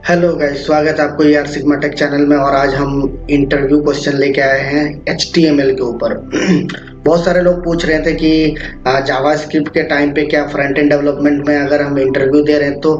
Hello guys, स्वागत है आपको यार सिग्मा टेक चैनल में। और आज हम इंटरव्यू क्वेश्चन लेके आए हैं HTML के ऊपर। बहुत सारे लोग पूछ रहे थे कि जावास्क्रिप्ट के टाइम पे क्या फ्रंट एंड डेवलपमेंट में अगर हम इंटरव्यू दे रहे हैं तो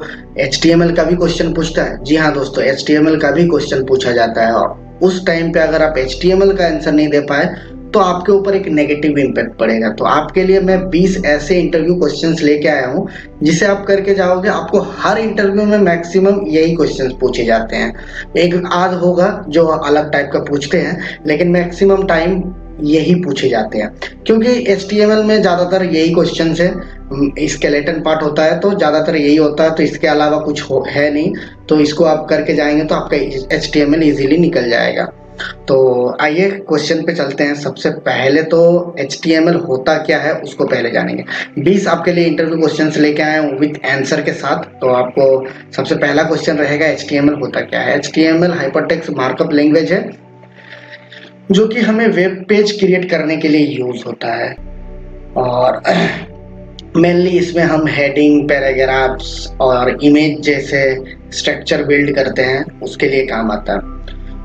HTML का भी क्वेश्चन पूछता है। जी हाँ दोस्तों, HTML का भी क्वेश्चन पूछा जाता है। और उस टाइम पे अगर आप HTML का आंसर नहीं दे पाए तो आपके ऊपर एक नेगेटिव इम्पैक्ट पड़ेगा। तो आपके लिए मैं 20 ऐसे इंटरव्यू क्वेश्चंस लेके आया हूँ जिसे आप करके जाओगे। आपको हर इंटरव्यू में मैक्सिमम यही क्वेश्चंस पूछे जाते हैं। एक आध होगा जो अलग टाइप का पूछते हैं, लेकिन मैक्सिमम टाइम यही पूछे जाते हैं, क्योंकि HTML में ज्यादातर यही क्वेश्चंस है। स्केलेटन पार्ट होता है तो ज्यादातर यही होता है, तो इसके अलावा कुछ है नहीं। तो इसको आप करके जाएंगे तो आपका HTML इजीली निकल जाएगा। तो आइए क्वेश्चन पे चलते हैं। सबसे पहले तो HTML होता क्या है उसको पहले जानेंगे। 20 आपके लिए इंटरव्यू क्वेश्चंस लेके आए हूँ विद आंसर के साथ। तो आपको सबसे पहला क्वेश्चन रहेगा HTML होता क्या है। HTML हाइपरटेक्स्ट मार्कअप लैंग्वेज है जो कि हमें वेब पेज क्रिएट करने के लिए यूज होता है। और मेनली इसमें हम हेडिंग, पैराग्राफ्स और इमेज जैसे स्ट्रक्चर बिल्ड करते हैं, उसके लिए काम आता है।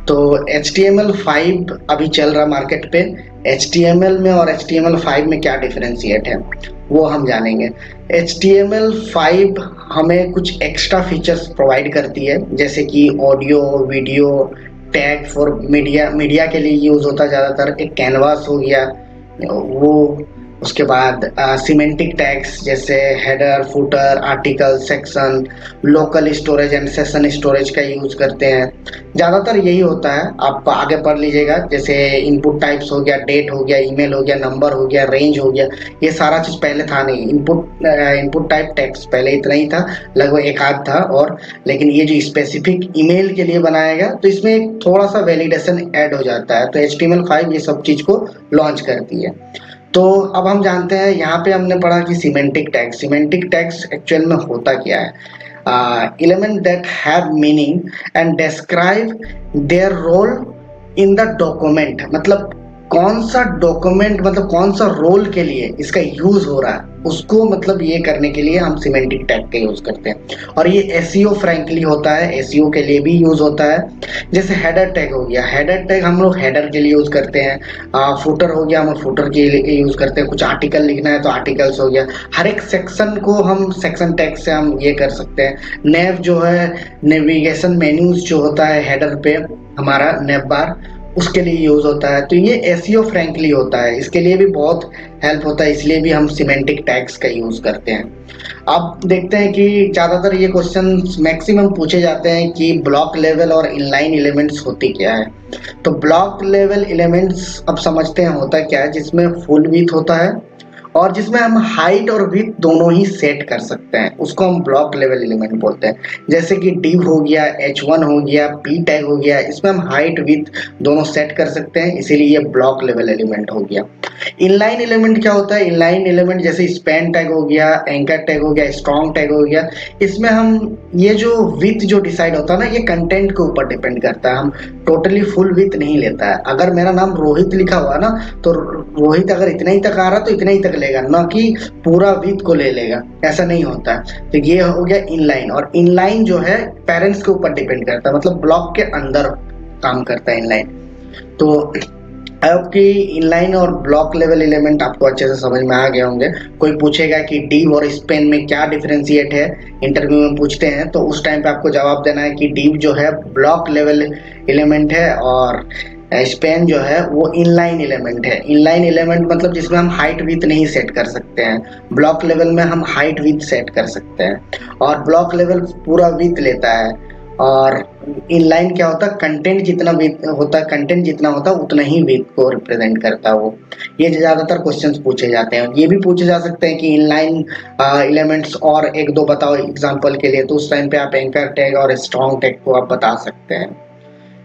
तो HTML5 अभी चल रहा मार्केट पे। HTML में और HTML5 में क्या डिफरेंशिएट है वो हम जानेंगे। HTML5 हमें कुछ एक्स्ट्रा फीचर्स प्रोवाइड करती है, जैसे कि audio, video, tag for media के लिए यूज होता है ज़्यादातर। एक कैनवास हो गया वो। उसके बाद सिमेंटिक टैग्स जैसे header, footer, article, section, local storage and session storage का यूज करते हैं। ज़्यादातर यही होता है, आप आगे पढ़ लीजिएगा। जैसे इनपुट टाइप्स हो गया, डेट हो गया, ईमेल हो गया, नंबर हो गया, रेंज हो गया। ये सारा चीज़ पहले था नहीं। इनपुट टाइप टेक्स्ट पहले इतना ही था, लगभग एक आध था। और लेकिन ये जो स्पेसिफिक ईमेल के लिए बनाया गया तो इसमें थोड़ा सा वैलिडेशन ऐड हो जाता है। तो HTML5 ये सब चीज़ को लॉन्च करती है। तो अब हम जानते हैं, यहाँ पे हमने पढ़ा कि सिमेंटिक टैग्स एक्चुअल में होता क्या है। Element that have meaning and describe their role in the document. मतलब कौन सा डॉक्यूमेंट, मतलब कौन सा रोल के लिए इसका यूज हो रहा है, उसको मतलब ये करने के लिए हम सिमेंटिक टैग का यूज करते हैं। और ये SEO फ्रैंकली होता है, SEO के लिए भी यूज होता है। जैसे हेडर टैग हो गया, हेडर टैग हम लोग हेडर के लिए यूज करते हैं। फुटर हो गया, हम फुटर के लिए यूज करते हैं। कुछ आर्टिकल लिखना है तो आर्टिकल्स हो गया। हर एक सेक्शन को हम सेक्शन टैग से हम ये कर सकते हैं। नेव जो है, नेविगेशन मेन्यूज जो होता है हेडर पे हमारा नेव बार, उसके लिए यूज होता है। तो ये SEO फ्रैंकली होता है, इसके लिए भी बहुत हेल्प होता है, इसलिए भी हम सिमेंटिक टैग्स का यूज करते हैं। अब देखते हैं कि ज्यादातर ये क्वेश्चन मैक्सिमम पूछे जाते हैं कि ब्लॉक लेवल और इनलाइन एलिमेंट्स होती क्या है। तो ब्लॉक लेवल एलिमेंट्स अब समझते हैं होता क्या है, जिसमें फुल विड्थ होता है और जिसमें हम हाइट और विड्थ दोनों ही सेट कर सकते हैं, उसको हम ब्लॉक लेवल एलिमेंट बोलते हैं। जैसे कि div हो गया, H1 हो गया, p टैग हो गया, इसमें हम हाइट विड्थ दोनों सेट कर सकते हैं, इसीलिए ये ब्लॉक लेवल एलिमेंट हो गया। इनलाइन एलिमेंट क्या होता है? इनलाइन एलिमेंट जैसे स्पैन टैग हो गया, एंकर टैग हो गया, स्ट्रॉन्ग टैग हो गया। इसमें हम ये जो विड्थ जो डिसाइड होता है ना, ये कंटेंट के ऊपर डिपेंड करता है। हम टोटली फुल विड्थ नहीं लेता है। अगर मेरा नाम रोहित लिखा हुआ है ना, तो रोहित अगर इतना ही तक आ रहा तो इतना ही तक लेगा, ना कि पूरा विड्थ को ले लेगा। ऐसा नहीं होता है। तो ये हो गया इनलाइन। और इनलाइन जो है पेरेंट्स के ऊपर डिपेंड करता है, मतलब ब्लॉक के अंदर काम करता है इनलाइन। तो आपकी इनलाइन और ब्लॉक लेवल एलिमेंट आपको अच्छे से समझ में आ गए होंगे। कोई पूछेगा कि div और स्पैन में क्या डिफरेंशिएट है, इंटरव्यू में पूछते हैं, तो उस टाइम पे आपको जवाब देना है कि div जो है ब्लॉक लेवल एलिमेंट है और स्पैन जो है वो इनलाइन एलिमेंट है। इनलाइन एलिमेंट मतलब जिसमें हम हाइट विड्थ नहीं सेट कर सकते हैं। ब्लॉक लेवल में हम हाइट विड्थ सेट कर सकते हैं और ब्लॉक लेवल पूरा विड्थ लेता है। और इनलाइन क्या होता है? कंटेंट जितना विड्थ होता है, कंटेंट जितना होता है उतना ही विड्थ को रिप्रेजेंट करता है वो। ये ज्यादातर क्वेश्चंस पूछे जाते हैं। ये भी पूछे जा सकते हैं कि इनलाइन एलिमेंट्स और एक दो बताओ एग्जांपल के लिए, तो उस टाइम पे आप एंकर टैग और स्ट्रॉन्ग टैग को आप बता सकते हैं।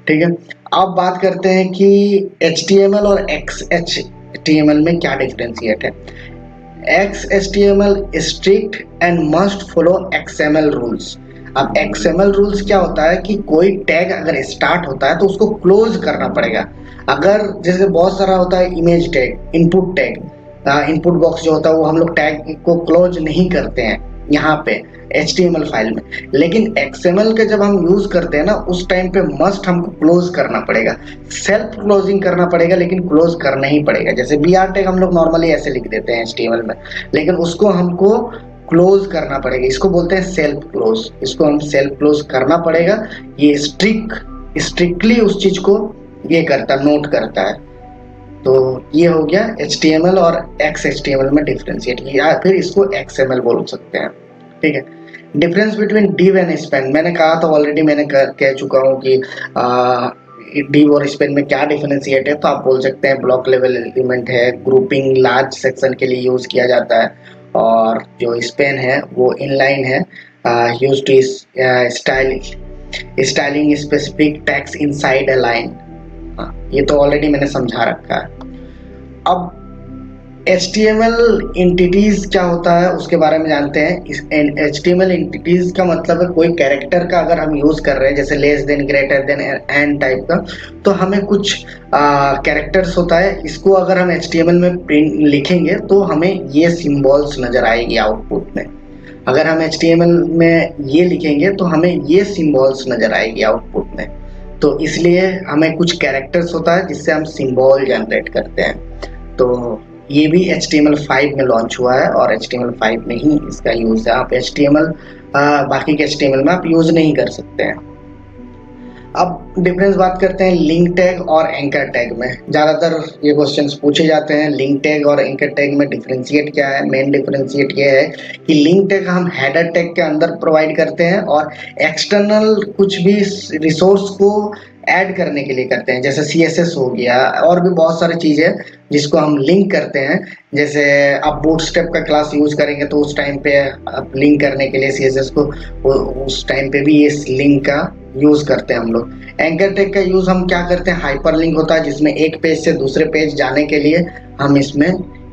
ठीक है, अब बात करते हैं कि HTML और XHTML में क्या डिफरेंशिएट है। XHTML strict and must follow XML rules. अब XML रूल्स क्या होता है कि कोई टैग अगर स्टार्ट होता है तो उसको क्लोज करना पड़ेगा। अगर जैसे बहुत सारा होता है image tag, input tag, input box जो होता है वो हम लोग टैग को क्लोज नहीं करते हैं। यहाँ पे HTML फाइल में। लेकिन XML के जब हम यूज करते हैं ना, उस टाइम पे मस्ट हमको क्लोज करना पड़ेगा, सेल्फ क्लोजिंग करना पड़ेगा, लेकिन क्लोज करना ही पड़ेगा। जैसे BR टैग हम लोग नॉर्मली ऐसे लिख देते हैं HTML में, लेकिन उसको हमको क्लोज करना पड़ेगा। इसको बोलते हैं सेल्फ क्लोज, इसको हम सेल्फ क्लोज करना पड़ेगा। ये स्ट्रिक्टली उस चीज को ये करता, नोट करता है। तो ये हो गया HTML और XHTML में डिफरेंशिएट, या फिर इसको XML बोल सकते हैं। ठीक है। Difference between div and span, मैंने कहा था ऑलरेडी, मैंने कह चुका हूँ कि div और स्पैन में क्या डिफरेंशिएट है। तो आप बोल सकते हैं ब्लॉक लेवल एलिमेंट है, ग्रुपिंग लार्ज सेक्शन के लिए यूज किया जाता है, और जो स्पैन है वो इनलाइन है, use to styling specific text inside a line. ये तो ऑलरेडी मैंने समझा रखा है। अब HTML एंटिटीज क्या होता है उसके बारे में जानते हैं। HTML एंटिटीज का मतलब है कोई कैरेक्टर का अगर हम यूज कर रहे हैं, जैसे less than, greater than, and type का, तो हमें कुछ कैरेक्टर्स होता है। इसको अगर हम HTML में प्रिंट लिखेंगे तो हमें ये सिंबल्स नजर आएगी आउटपुट में। अगर हम HTML में ये लिखेंगे तो हमें ये सिंबल्स नजर आएगी आउटपुट में। तो इसलिए हमें कुछ कैरेक्टर्स होता है जिससे हम सिंबल जनरेट करते हैं। तो ये भी HTML5 में लॉन्च हुआ है, और HTML5 में ही इसका यूज है। आप HTML बाकी के HTML में आप यूज नहीं कर सकते हैं। अब डिफरेंस बात करते हैं लिंक टैग और एंकर टैग में। ज़्यादातर ये क्वेश्चंस पूछे जाते हैं, लिंक टैग और एंकर टैग में डिफरेंशिएट क्या है। मेन डिफरेंशिएट ये है कि लिंक टैग हम हेडर टैग के अंदर प्रोवाइड करते हैं, और एक्सटर्नल कुछ भी रिसोर्स को ऐड करने के लिए करते हैं, जैसे CSS हो गया, और भी बहुत सारी चीज़ें जिसको हम लिंक करते हैं। जैसे आप बूटस्ट्रैप का क्लास यूज करेंगे तो उस टाइम पे आप लिंक करने के लिए CSS को, उस टाइम पे भी इस लिंक का यूज करते हैं हम लोग। एंकर टैग का यूज हम क्या करते हैं, हाइपर लिंक होता है जिसमें एक पेज से दूसरे पेज जाने के लिए हम इसमें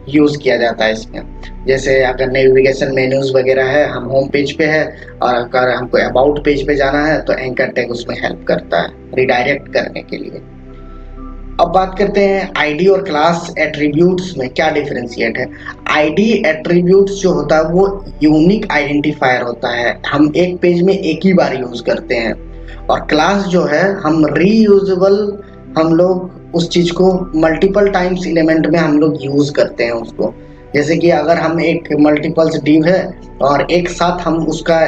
यूज किया जाता है। इसमें जैसे अगर नेविगेशन मेन्यूज वगैरह है, हम होम पेज पे है, और अगर हमको अबाउट पेज पे जाना है तो एंकर टैग उसमें हेल्प करता है रिडायरेक्ट करने के लिए। अब बात करते हैं आईडी और क्लास एट्रीब्यूट्स में क्या डिफरेंशिएट है। आईडी एट्रीब्यूट्स जो होता है वो यूनिक आइडेंटिफायर होता है, हम एक पेज में एक ही बार यूज करते हैं। और क्लास जो है हम रीयूजेबल, हम लोग उस चीज को मल्टीपल टाइम्स एलिमेंट में हम लोग यूज करते हैं उसको। जैसे कि अगर हम एक मल्टीपल्स डिव है और एक साथ हम उसका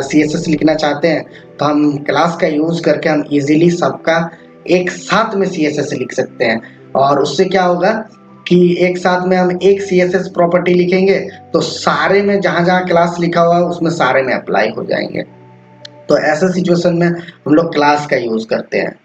CSS लिखना चाहते हैं, तो हम क्लास का यूज करके हम इजीली सबका एक साथ में CSS लिख सकते हैं। और उससे क्या होगा कि एक साथ में हम एक CSS प्रॉपर्टी लिखेंगे तो सारे में जहां जहां क्लास लिखा हुआ है उसमें सारे में अप्लाई हो जाएंगे। तो ऐसे सिचुएशन में हम लोग क्लास का यूज करते हैं।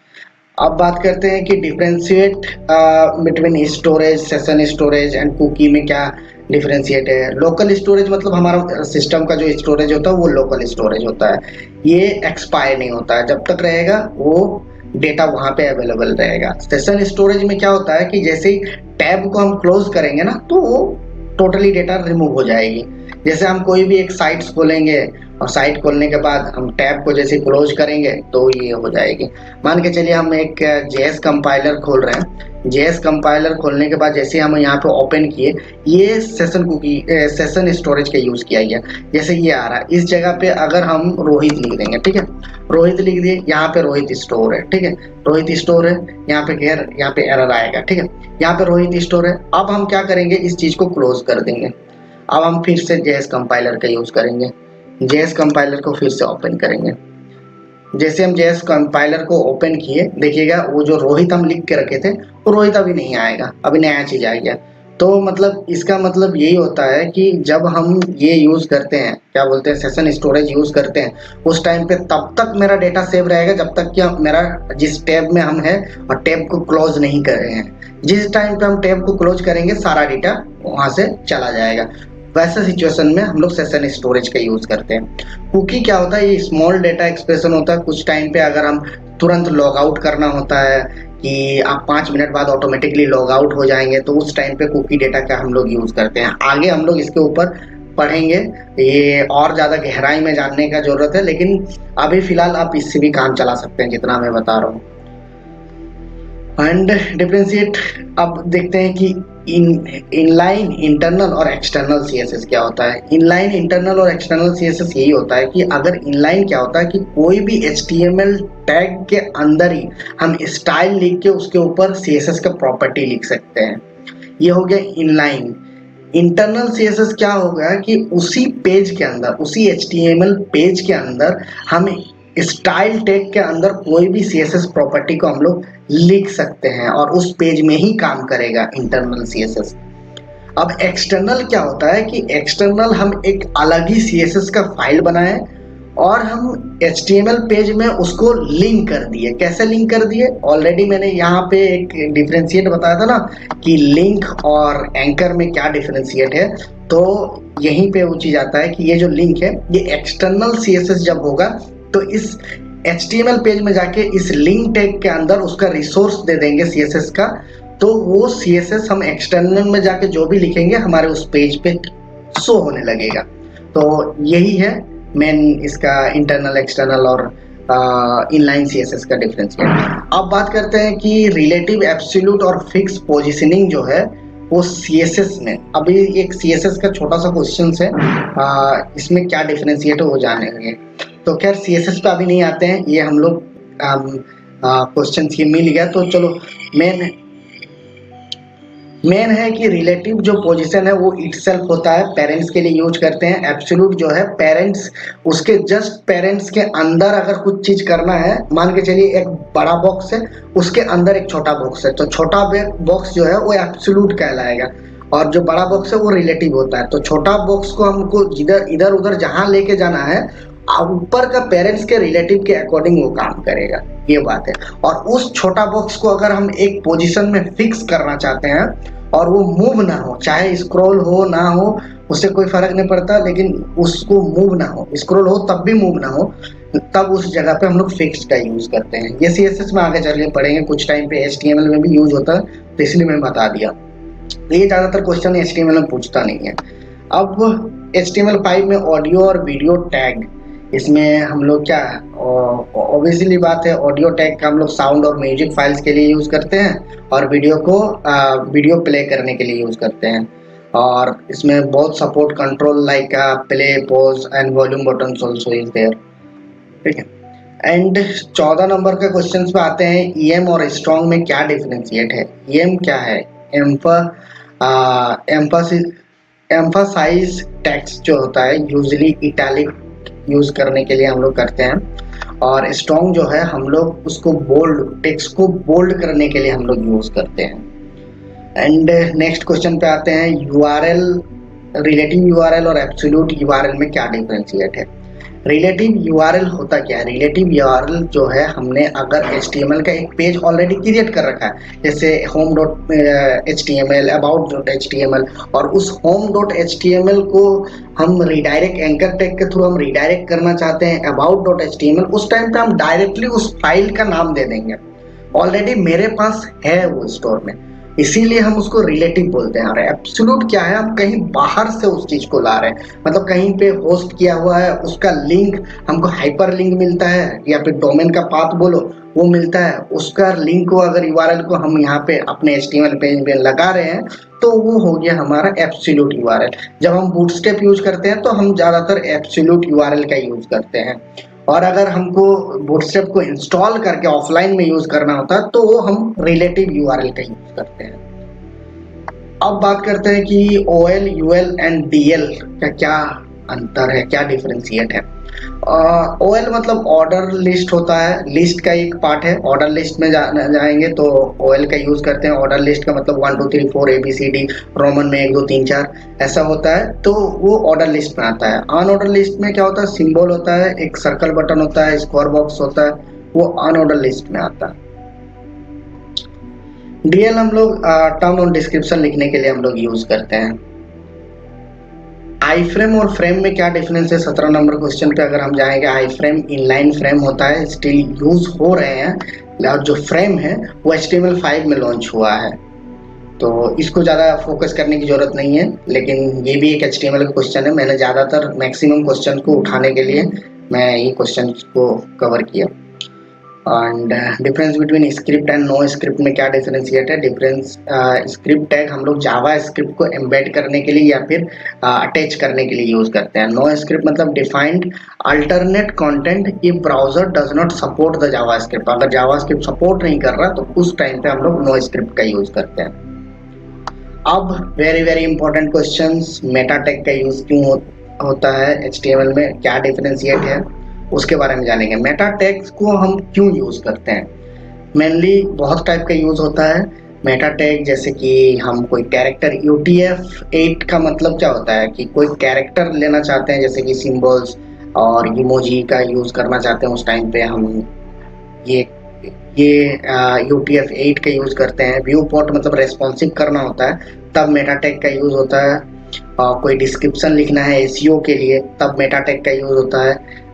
अब बात करते हैं कि differentiate between storage, session storage and cookie में क्या डिफरेंशिएट है। लोकल स्टोरेज मतलब हमारा सिस्टम का जो स्टोरेज होता है वो लोकल स्टोरेज होता है, ये एक्सपायर नहीं होता है, जब तक रहेगा वो डेटा वहां पे अवेलेबल रहेगा। सेशन स्टोरेज में क्या होता है कि जैसे ही टैब को हम क्लोज करेंगे ना, तो वो टोटली डेटा रिमूव हो जाएगी। जैसे हम कोई भी एक साइट खोलेंगे और साइट खोलने के बाद हम टैब को जैसे क्लोज करेंगे तो ये हो जाएगी। मान के चलिए हम एक JS कंपाइलर खोल रहे हैं, JS कंपाइलर खोलने के बाद जैसे हम यहाँ पे ओपन किए, ये सेशन कुकी, सेशन स्टोरेज का यूज किया गया। जैसे ये आ रहा है, इस जगह पे अगर हम रोहित लिख देंगे, ठीक है, रोहित लिख दिए, यहाँ पे रोहित स्टोर है, ठीक है, रोहित स्टोर है, यहाँ पे घेर, यहाँ पे एरर आएगा, ठीक है, यहाँ पे रोहित स्टोर है। अब हम क्या करेंगे, इस चीज को क्लोज कर देंगे। अब हम फिर से JS कंपाइलर का यूज करेंगे, JS कंपाइलर को फिर से ओपन करेंगे। जैसे हम JS कंपाइलर को ओपन किए, देखिएगा वो जो रोहित हम लिख के रखे थे वो रोहित अभी नहीं आएगा, अभी नया चीज आ गया। तो मतलब इसका मतलब यही होता है कि जब हम ये यूज करते हैं, क्या बोलते हैं, सेशन स्टोरेज यूज करते हैं, उस टाइम पे तब तक मेरा डेटा सेव रहेगा जब तक कि मेरा जिस टैब में हम है और टैब को क्लोज नहीं कर रहे हैं। जिस टाइम पे हम टैब को क्लोज करेंगे सारा डेटा वहां से चला जाएगा। वैसे सिचुएशन में हम लोग सेशन स्टोरेज का यूज करते हैं। कुकी क्या होता है, ये स्मॉल डेटा एक्सप्रेशन होता है। कुछ टाइम पे अगर हम तुरंत लॉग आउट करना होता है कि आप 5 मिनट बाद ऑटोमेटिकली लॉग आउट हो जाएंगे, तो उस टाइम पे कुकी डेटा का हम लोग यूज करते हैं। आगे हम लोग इसके ऊपर पढ़ेंगे, ये और ज्यादा गहराई में जानने का जरूरत है, लेकिन अभी फिलहाल आप इससे भी काम चला सकते हैं जितना मैं बता रहा हूँ। एंड डिफरेंशिएट, अब देखते हैं कि इनलाइन, इंटरनल और एक्सटर्नल सीएसएस क्या होता है। इनलाइन, इंटरनल और एक्सटर्नल सीएसएस यही होता है कि अगर इनलाइन क्या होता है कि कोई भी एचटीएमएल टैग के अंदर ही हम स्टाइल लिख के उसके ऊपर सीएसएस का प्रॉपर्टी लिख सकते हैं, ये हो गया इनलाइन। इंटरनल सीएसएस क्या हो गया कि उसी पेज के अंदर, उसी एचटीएमएल पेज के अंदर हम स्टाइल टैग के अंदर कोई भी सीएसएस प्रॉपर्टी को हम लोग लिख सकते हैं और उस पेज में ही काम करेगा इंटरनल सीएसएस। अब एक्सटर्नल क्या होता है कि एक्सटर्नल हम एक अलग ही सीएसएस का फाइल बनाए और हम HTML पेज में उसको लिंक कर दिए। कैसे लिंक कर दिए, ऑलरेडी मैंने यहाँ पे एक डिफरेंशिएट बताया था ना कि लिंक और एंकर में क्या डिफरेंशिएट है, तो यहीं पे वो चीज आता है कि ये जो लिंक है ये एक्सटर्नल CSS जब होगा तो इस HTML पेज में जाके इस लिंक टैग के अंदर उसका रिसोर्स दे देंगे CSS का, तो वो CSS हम एक्सटर्नल में जाके जो भी लिखेंगे हमारे उस पेज पे शो होने लगेगा। तो यही है मेन इसका इंटरनल, एक्सटर्नल और इनलाइन सीएसएस का डिफरेंस है। अब बात करते हैं कि रिलेटिव, एब्सोल्यूट और फिक्स पोजीशनिंग जो है वो सीएसएस में, अभी एक सीएसएस का छोटा सा क्वेश्चन है, इसमें क्या डिफरेंशिएट है वो जानेंगे। तो खैर सीएसएस पे अभी नहीं आते हैं, ये हम लोग क्वेश्चन ये मिल गया। तो चलो मेन है कि रिलेटिव जो पोजीशन है वो इटसेल्फ होता है, पेरेंट्स के लिए यूज करते हैं। एब्सोल्यूट जो है पेरेंट्स, उसके जस्ट पेरेंट्स के अंदर अगर कुछ चीज करना है, मान के चलिए एक बड़ा बॉक्स है उसके अंदर एक छोटा बॉक्स है, तो छोटा बॉक्स जो है वो एब्सोल्यूट कहलाएगा और जो बड़ा बॉक्स है वो रिलेटिव होता है। तो छोटा बॉक्स को हमको इधर उधर जहां लेके जाना है, ऊपर का पेरेंट्स के रिलेटिव के अकॉर्डिंग वो काम करेगा, ये बात है। और उस छोटा बॉक्स को अगर हम एक पोजीशन में फिक्स करना चाहते हैं और वो मूव ना हो, चाहे स्क्रॉल हो ना हो उससे कोई फर्क नहीं पड़ता, लेकिन उसको मूव ना हो, स्क्रॉल हो तब भी मूव ना हो, तब उस जगह पे हम लोग फिक्स का यूज करते हैं। ये सीएसएस में आगे चल के पढ़ेंगे, कुछ टाइम पे HTML में भी यूज होता है, तो इसलिए मैं बता दिया। ये ज्यादातर क्वेश्चन HTML में पूछता नहीं है। अब HTML5 में ऑडियो और वीडियो टैग, इसमें हम लोग क्या, ऑब्वियसली बात है ऑडियो टैग का हम लोग साउंड और म्यूजिक फाइल्स के लिए यूज करते हैं और वीडियो को वीडियो प्ले करने के लिए यूज करते हैं। और इसमें बहुत support control like play, pause and volume buttons also is there, ठीक है। एंड 14 नंबर के क्वेश्चंस पे आते हैं, EM और स्ट्रॉन्ग में क्या डिफरेंशिएट है। EM क्या है, एम्फासाइज टेक्स्ट जो होता है यूजुअली इटैलिक यूज करने के लिए हम लोग करते हैं, और स्ट्रॉन्ग जो है हम लोग उसको बोल्ड, टेक्स्ट को बोल्ड करने के लिए हम लोग यूज करते हैं। एंड नेक्स्ट क्वेश्चन पे आते हैं, URL, रिलेटिव URL और एब्सोल्यूट URL में क्या डिफरेंशिएट है। रिलेटिव URL होता क्या है, रिलेटिव URL जो है, हमने अगर HTML का एक पेज ऑलरेडी क्रिएट कर रखा है, जैसे home.html, about.html, और उस home.html को हम रिडायरेक्ट, एंकर टैग के थ्रू हम रिडायरेक्ट करना चाहते हैं about.html, उस टाइम पे हम डायरेक्टली उस फाइल का नाम दे देंगे, ऑलरेडी मेरे पास है वो स्टोर में, इसीलिए हम उसको रिलेटिव बोलते हैं। और एब्सोल्यूट क्या है, हम कहीं बाहर से उस चीज को ला रहे हैं, मतलब कहीं पे होस्ट किया हुआ है, उसका लिंक हमको हाइपर लिंक मिलता है या फिर डोमेन का पाथ बोलो वो मिलता है, उसका लिंक को अगर URL को हम यहाँ पे अपने HTML पेज पे लगा रहे हैं तो वो हो गया हमारा एब्सोल्यूट URL। जब हम बूटस्ट्रैप यूज करते हैं तो हम ज्यादातर एब्सोल्यूट URL का यूज करते हैं, और अगर हमको बूटस्ट्रैप को इंस्टॉल करके ऑफलाइन में यूज करना होता है तो वो हम रिलेटिव URL का यूज करते हैं। अब बात करते हैं कि OL, UL एंड DL का क्या अंतर है, क्या डिफरेंशिएट है। OL मतलब ऑर्डर लिस्ट होता है, लिस्ट का एक पार्ट है। ऑर्डर लिस्ट में जाएंगे तो OL का यूज करते हैं। ऑर्डर लिस्ट का मतलब 1 2 3 4 ABCD, रोमन में 1 2 3 4 ऐसा होता है, तो वो ऑर्डर लिस्ट में आता है। अनऑर्डर लिस्ट में क्या होता है, सिंबल होता है, एक सर्कल बटन होता है, स्क्वायर बॉक्स होता है, वो अनऑर्डर लिस्ट में आता है। DL हम लोग टर्म और डिस्क्रिप्शन लिखने के लिए हम लोग यूज करते हैं। आई फ्रेम और फ्रेम में क्या डिफरेंस है, 17 नंबर क्वेश्चन पे अगर हम जाएंगे, आई फ्रेम इनलाइन फ्रेम होता है, स्टिल यूज हो रहे हैं, और जो फ्रेम है वो HTML5 में लॉन्च हुआ है, तो इसको ज़्यादा फोकस करने की जरूरत नहीं है, लेकिन ये भी एक HTML का क्वेश्चन है। मैंने ज़्यादातर मैक्सिमम क्वेश्चन को उठाने के लिए मैं ये क्वेश्चन को कवर किया। And difference between script and no script में क्या डिफरेंशिएट है। डिफरेंस, स्क्रिप्ट टैग हम लोग जावा स्क्रिप्ट को एम्बेड करने के लिए या फिर अटैच करने के लिए यूज करते हैं। नो स्क्रिप्ट मतलब defined alternate content if browser does not support the Java script. अगर जावा स्क्रिप्ट सपोर्ट नहीं कर रहा तो उस टाइम पे हम लोग नो स्क्रिप्ट का यूज करते हैं। अब very very important questions, Meta tag का यूज क्यों होता है HTML में, क्या डिफरेंशिएट है, उसके बारे में जानेंगे। मेटा टैग्स को हम क्यों यूज करते हैं। मेनली बहुत टाइप का यूज होता है मेटा टैग, जैसे कि हम कोई कैरेक्टर UTF-8 का मतलब क्या होता है कि कोई कैरेक्टर लेना चाहते हैं, जैसे कि सिंबल्स और इमोजी का यूज करना चाहते हैं, उस टाइम पे हम ये UTF-8 का यूज करते हैं। व्यू पोर्ट मतलब रेस्पॉन्सिव करना होता है, तब मेटा टैग का यूज होता है। कोई डिस्क्रिप्शन लिखना है SEO के लिए, तब मेटा टैग का यूज होता है।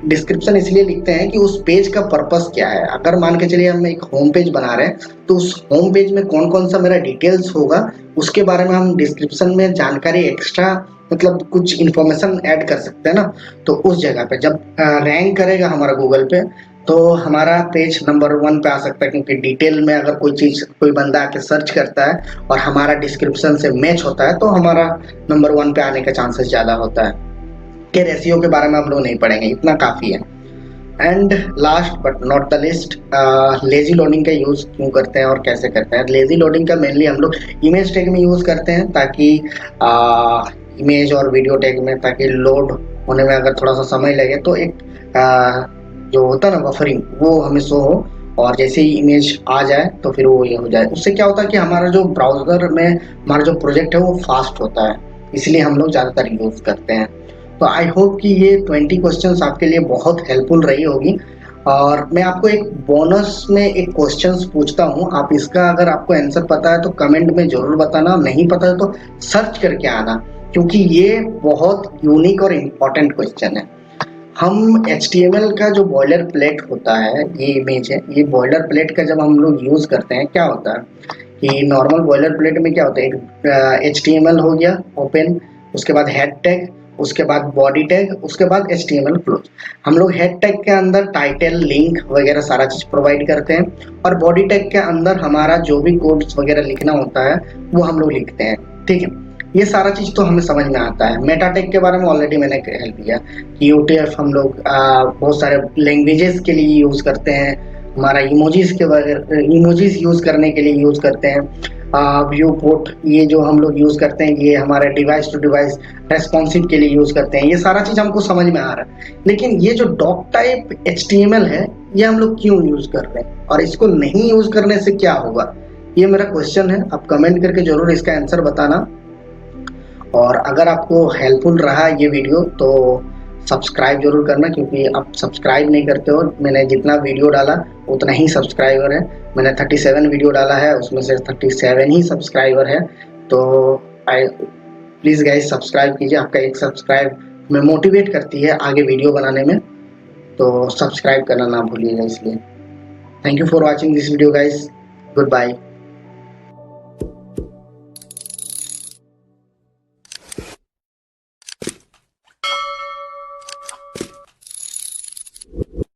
डिस्क्रिप्शन इसलिए लिखते हैं कि उस पेज का पर्पस क्या है। अगर मान के चलिए हम एक होम पेज बना रहे हैं तो उस होम पेज में कौन कौन सा मेरा डिटेल्स होगा उसके बारे में हम डिस्क्रिप्शन में जानकारी एक्स्ट्रा मतलब कुछ इन्फॉर्मेशन ऐड कर सकते हैं ना। तो उस जगह पे जब रैंक करेगा हमारा गूगल पे तो हमारा पेज नंबर 1 पे आ सकता है, क्योंकि डिटेल में अगर कोई चीज कोई बंदा आके सर्च करता है और हमारा डिस्क्रिप्शन से मैच होता है तो हमारा नंबर 1 पे आने का चांसेस ज्यादा होता है। फिर SEO के बारे में हम लोग नहीं पढ़ेंगे, इतना काफी है। And last but not the list, lazy loading का यूज क्यों करते हैं और कैसे करते हैं। लेजी लोडिंग का मेनली हम लोग इमेज टैग में यूज करते हैं, ताकि इमेज और वीडियो टैग में, ताकि लोड होने में अगर थोड़ा सा समय लगे तो एक जो होता है ना बफरिंग, वो हमें शो हो, और जैसे ही इमेज आ जाए तो फिर वो ये हो जाए। उससे क्या होता है कि हमारा जो ब्राउजर में हमारा जो प्रोजेक्ट है वो फास्ट होता है, इसलिए हम लोग ज़्यादातर यूज करते हैं। तो आई होप कि ये 20 क्वेश्चंस आपके लिए बहुत हेल्पफुल रही होगी। और मैं आपको एक बोनस में एक क्वेश्चंस पूछता हूँ, आप इसका अगर आपको आंसर पता है तो कमेंट में जरूर बताना, नहीं पता है तो सर्च करके आना, क्योंकि ये बहुत यूनिक और इम्पोर्टेंट क्वेश्चन है। हम HTML का जो बॉयलर प्लेट होता है, ये इमेज है, ये बॉयलर प्लेट का जब हम लोग यूज करते हैं क्या होता है कि नॉर्मल बॉयलर प्लेट में क्या होता है, एक HTML हो गया ओपन, उसके बाद हेड टैग, उसके बाद बॉडी टैग, उसके बाद HTML क्लोज। हम लोग हेड टैग के अंदर टाइटल, लिंक वगैरह सारा चीज प्रोवाइड करते हैं, और बॉडी टैग के अंदर हमारा जो भी कोड्स वगैरह लिखना होता है वो हम लोग लिखते हैं। ठीक है, ये सारा चीज तो हमें समझ में आता है। मेटा टैग के बारे में ऑलरेडी मैंने हेल्प किया कि UTF हम लोग बहुत सारे लैंग्वेजेस के लिए यूज करते हैं, हमारा इमोजीज के वगैरह इमोजीज यूज करने के लिए यूज करते हैं। व्यू पोर्ट ये जो हम लोग यूज करते हैं ये हमारे डिवाइस टू डिवाइस रेस्पॉन्सिव के लिए यूज करते हैं। ये सारा चीज हमको समझ में आ रहा है, लेकिन ये जो डॉक टाइप HTML है ये हम लोग क्यों यूज कर रहे हैं और इसको नहीं यूज करने से क्या होगा, ये मेरा क्वेश्चन है। आप कमेंट करके जरूर इसका आंसर बताना। और अगर आपको हेल्पफुल रहा ये वीडियो तो सब्सक्राइब जरूर करना, क्योंकि आप सब्सक्राइब नहीं करते हो। मैंने जितना वीडियो डाला उतना ही सब्सक्राइबर है। मैंने 37 वीडियो डाला है, उसमें से 37 ही सब्सक्राइबर है। तो प्लीज़ गाइस सब्सक्राइब कीजिए, आपका एक सब्सक्राइब में मोटिवेट करती है आगे वीडियो बनाने में, तो सब्सक्राइब करना ना भूलिएगा। इसलिए thank you for watching this video guys, good bye.